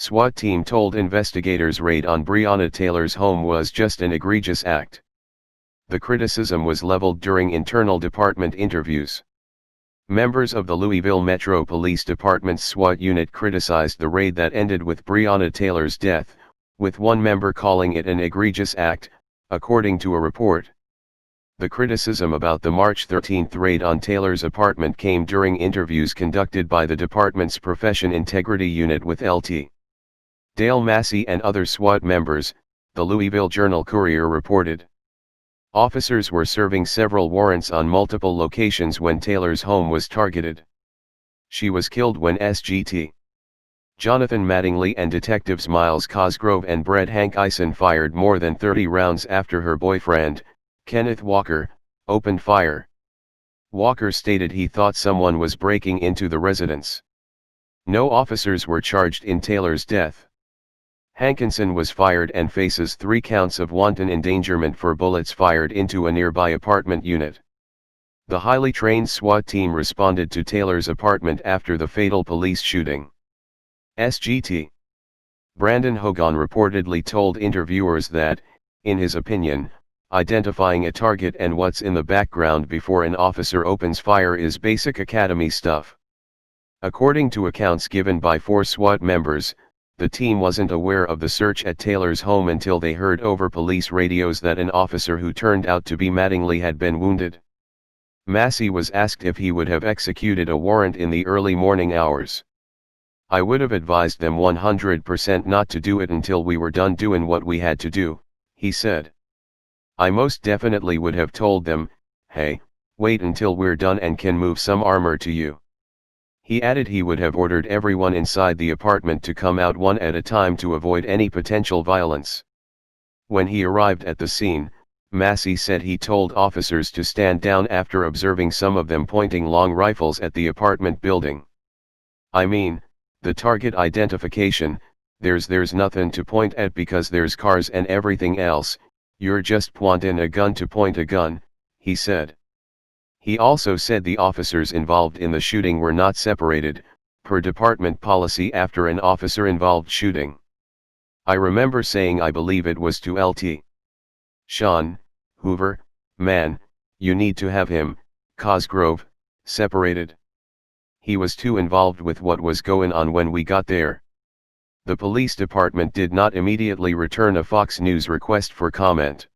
SWAT team told investigators raid on Breonna Taylor's home was just an egregious act. The criticism was leveled during internal department interviews. Members of the Louisville Metro Police Department's SWAT unit criticized the raid that ended with Breonna Taylor's death, with one member calling it an egregious act, according to a report. The criticism about the March 13 raid on Taylor's apartment came during interviews conducted by the department's Profession Integrity Unit with Lt. Dale Massey and other SWAT members, the Louisville Journal-Courier reported. Officers were serving several warrants on multiple locations when Taylor's home was targeted. She was killed when SGT Jonathan Mattingly and detectives Miles Cosgrove and Brett Hankison fired more than 30 rounds after her boyfriend, Kenneth Walker, opened fire. Walker stated he thought someone was breaking into the residence. No officers were charged in Taylor's death. Hankison was fired and faces 3 counts of wanton endangerment for bullets fired into a nearby apartment unit. The highly trained SWAT team responded to Taylor's apartment after the fatal police shooting. SGT Brandon Hogan reportedly told interviewers that, in his opinion, identifying a target and what's in the background before an officer opens fire is basic academy stuff. According to accounts given by 4 SWAT members, the team wasn't aware of the search at Taylor's home until they heard over police radios that an officer who turned out to be Mattingly had been wounded. Massey was asked if he would have executed a warrant in the early morning hours. "I would have advised them 100% not to do it until we were done doing what we had to do," he said. "I most definitely would have told them, hey, wait until we're done and can move some armor to you." He added he would have ordered everyone inside the apartment to come out one at a time to avoid any potential violence. When he arrived at the scene, Massey said he told officers to stand down after observing some of them pointing long rifles at the apartment building. "I mean, the target identification, there's nothing to point at because there's cars and everything else, you're just pointing a gun to point a gun," he said. He also said the officers involved in the shooting were not separated, per department policy after an officer-involved shooting. "I remember saying I believe it was to Lt. Sean Hoover, man, you need to have him, Cosgrove, separated. He was too involved with what was going on when we got there." The police department did not immediately return a Fox News request for comment.